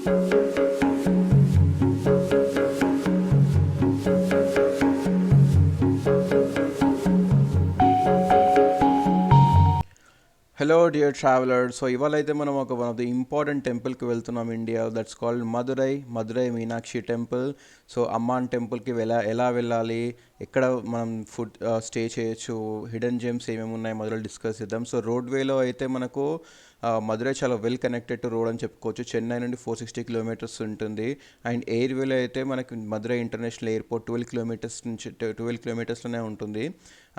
Hello dear traveller. So ఇవాళ అయితే మనం ఒక వన్ ఆఫ్ ది ఇంపార్టెంట్ టెంపుల్కి వెళ్తున్నాం India, that's called Madurai Meenakshi temple. So Amman టెంపుల్కి ఎలా వెళ్ళాలి, ఎక్కడ మనం ఫుడ్ స్టే చేయొచ్చు, హిడెన్ జెమ్స్ ఏమేమి ఉన్నాయి మొదలు డిస్కస్ చేద్దాం. సో రోడ్ వేలో అయితే మనకు మదురై చాలా వెల్ కనెక్టెడ్ టు రోడ్ అని చెప్పుకోవచ్చు. చెన్నై నుండి 460 కిలోమీటర్స్ ఉంటుంది. అండ్ ఎయిర్ వేలో అయితే మనకి మదురై ఇంటర్నేషనల్ ఎయిర్పోర్ట్ 12 కిలోమీటర్స్లోనే ఉంటుంది.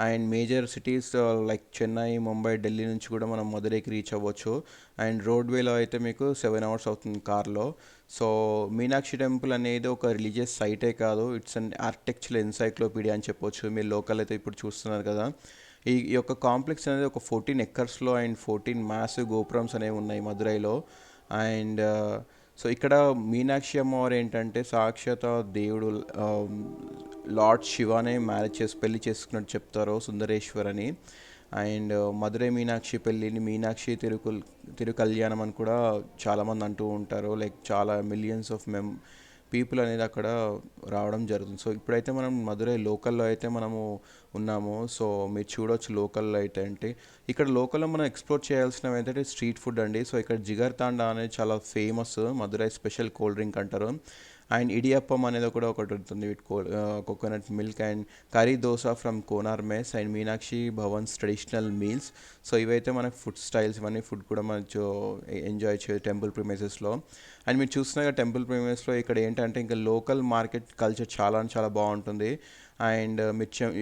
And major cities like Chennai, Mumbai, Delhi నుంచి కూడా మనం మదురైకి రీచ్ అవ్వచ్చు. అండ్ రోడ్వేలో అయితే మీకు 7 అవర్స్ అవుతుంది కార్లో. సో మీనాక్షి టెంపుల్ అనేది ఒక రిలీజియస్ సైటే కాదు, ఇట్స్ అన్ ఆర్కిటెక్చరల్ ఎన్సైక్లోపీడియా అని చెప్పొచ్చు. మీరు లోకల్ అయితే ఇప్పుడు చూస్తున్నారు కదా. ఈ యొక్క కాంప్లెక్స్ అనేది ఒక 14 ఎకర్స్లో అండ్ 14 గోపురమ్స్ అనేవి ఉన్నాయి మదురైలో. అండ్ సో ఇక్కడ మీనాక్షి అమ్మవారు ఏంటంటే సాక్షాత్ దేవుడు లార్డ్ శివానే పెళ్లి చేసుకున్నట్టు చెప్తారు, సుందరేశ్వర్ అని. అండ్ మధురై మీనాక్షి పెళ్ళిని మీనాక్షి తిరు కళ్యాణం అని కూడా చాలామంది అంటూ ఉంటారు. లైక్ చాలా మిలియన్స్ ఆఫ్ పీపుల్ అనేది అక్కడ రావడం జరుగుతుంది. సో ఇప్పుడైతే మనం మధురై లోకల్లో అయితే మనము ఉన్నాము. సో మీరు చూడవచ్చు లోకల్లో అయితే అంటే ఇక్కడ లోకల్లో మనం ఎక్స్ప్లోర్ చేయాల్సినవి ఏంటంటే స్ట్రీట్ ఫుడ్ అండి. సో ఇక్కడ జిగర్ తాండా అనేది చాలా famous, Madurai special cold drink అంటారు. అండ్ ఇడియప్పం అనేది కూడా ఒకటి ఉంటుంది with coconut milk. And curry dosa from Konar mess and Meenakshi Bhavans traditional meals. So ఇవైతే మనకు ఫుడ్ స్టైల్స్, ఇవన్నీ ఫుడ్ కూడా మనం ఎంజాయ్ చేయొచ్చు టెంపుల్ ప్రిమైసెస్లో. అండ్ మీరు చూసిన టెంపుల్ ప్రిమైసెస్లో ఇక్కడ ఏంటంటే ఇంకా లోకల్ మార్కెట్ కల్చర్ చాలా బాగుంటుంది. అండ్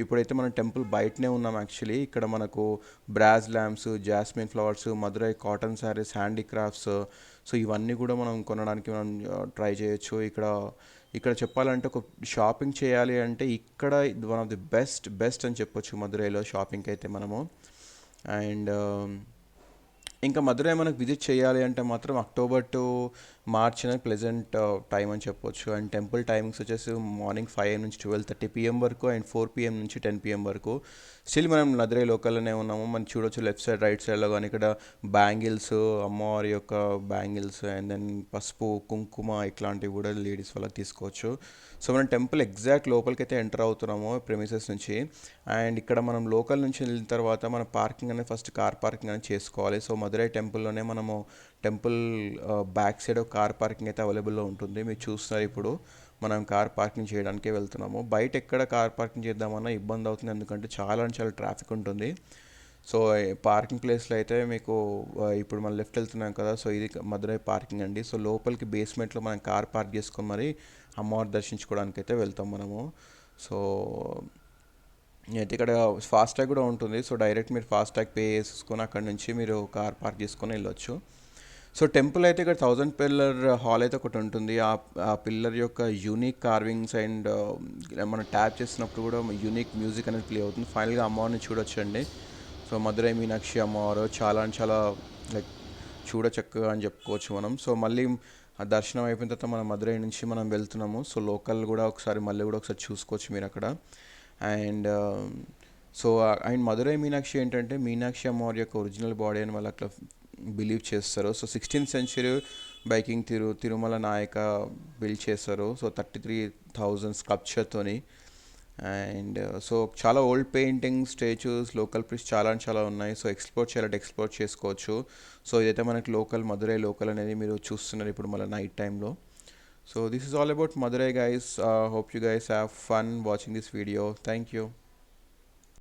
ఇప్పుడైతే మనం టెంపుల్ బయటనే ఉన్నాం యాక్చువల్లీ. ఇక్కడ మనకు brass lamps, jasmine flowers, Madurai cotton saris, handicrafts, so ఇవన్నీ కూడా మనం కొనడానికి మనం ట్రై చేయొచ్చు. ఇక్కడ చెప్పాలంటే ఒక షాపింగ్ చేయాలి అంటే ఇక్కడ వన్ ఆఫ్ ది బెస్ట్ అని చెప్పొచ్చు మధురైలో షాపింగ్కి అయితే మనము. అండ్ ఇంకా మధురై మనకు విజిట్ చేయాలి అంటే మాత్రం అక్టోబర్ టు మార్చ్ అనేది ప్లెజెంట్ టైం అని చెప్పొచ్చు. అండ్ టెంపుల్ టైమింగ్స్ వచ్చేసి మార్నింగ్ 5 AM నుంచి 12:30 PM వరకు అండ్ 4 PM నుంచి 10 PM వరకు. స్టిల్ మనం మధురై లోకల్లోనే ఉన్నాము. మనం చూడొచ్చు లెఫ్ట్ సైడ్ రైట్ సైడ్లో కానీ ఇక్కడ బ్యాంగిల్స్, అమ్మవారి యొక్క బ్యాంగిల్స్ అండ్ దెన్ పసుపు, కుంకుమ ఇట్లాంటివి కూడా లేడీస్ వాళ్ళకి తీసుకోవచ్చు. సో మనం టెంపుల్ ఎగ్జాక్ట్ లోపలికి అయితే ఎంటర్ అవుతున్నాము ప్రెమిసెస్ నుంచి. అండ్ ఇక్కడ మనం లోకల్ నుంచి వెళ్ళిన తర్వాత మన పార్కింగ్ అనేది ఫస్ట్ కార్ పార్కింగ్ అనేది చేసుకోవాలి. సో మధురై టెంపుల్లోనే మనము temple back side car parking అయితే అవైలబుల్లో ఉంటుంది. మీరు చూస్తున్నారు ఇప్పుడు మనం కార్ పార్కింగ్ చేయడానికే వెళ్తున్నాము. బయట ఎక్కడ కార్ పార్కింగ్ చేద్దామన్నా ఇబ్బంది అవుతుంది, ఎందుకంటే చాలా ట్రాఫిక్ ఉంటుంది. సో పార్కింగ్ ప్లేస్లో అయితే మీకు ఇప్పుడు మనం లెఫ్ట్ వెళ్తున్నాం కదా, సో ఇది మధురై పార్కింగ్ అండి. సో లోపలికి బేస్మెంట్లో మనం కార్ పార్క్ చేసుకొని మరి అమ్మవారు దర్శించుకోవడానికి అయితే వెళ్తాం మనము. సో అయితే ఇక్కడ ఫాస్టాగ్ కూడా ఉంటుంది. సో డైరెక్ట్ మీరు ఫాస్టాగ్ పే చేసుకొని అక్కడ నుంచి మీరు కార్ పార్క్ చేసుకొని వెళ్ళొచ్చు. సో టెంపుల్ అయితే ఇక్కడ 1000 పిల్లర్ హాల్ అయితే ఒకటి ఉంటుంది. ఆ పిల్లర్ యొక్క యూనిక్ కార్వింగ్స్ అండ్ మనం ట్యాప్ చేసినప్పుడు కూడా యూనిక్ మ్యూజిక్ అనేది ప్లే అవుతుంది. ఫైనల్గా అమ్మవారిని చూడొచ్చండి. సో మధురై మీనాక్షి అమ్మవారు చాలా లైక్ చూడచక్కగా అని చెప్పుకోవచ్చు మనం. సో మళ్ళీ ఆ దర్శనం అయిపోయిన తర్వాత మనం మధురై నుంచి మనం వెళ్తున్నాము. సో లోకల్ కూడా మళ్ళీ కూడా ఒకసారి చూసుకోవచ్చు మీరు అక్కడ. And so and Madurai Meenakshi ఏంటంటే మీనాక్షి అమ్మవారి యొక్క ఒరిజినల్ బాడీ అని వాళ్ళు అట్లా బిలీవ్ చేస్తారు. So 16th century biking Tirumala నాయక బిల్డ్ చేస్తారు. సో 33,000 స్కల్ప్చర్తోని. అండ్ సో చాలా ఓల్డ్ పెయింటింగ్, స్టాచ్యూస్, లోకల్ ప్రిస్ చాలా ఉన్నాయి. సో ఎక్స్ప్లోర్ చేయాలంటే ఎక్స్ప్లోర్ చేసుకోవచ్చు. సో ఇదైతే మనకి మధురై లోకల్ అనేది మీరు చూస్తున్నారు ఇప్పుడు మళ్ళీ నైట్ టైంలో. So this is all about Madurai guys. Hope you guys have fun watching this video. Thank you.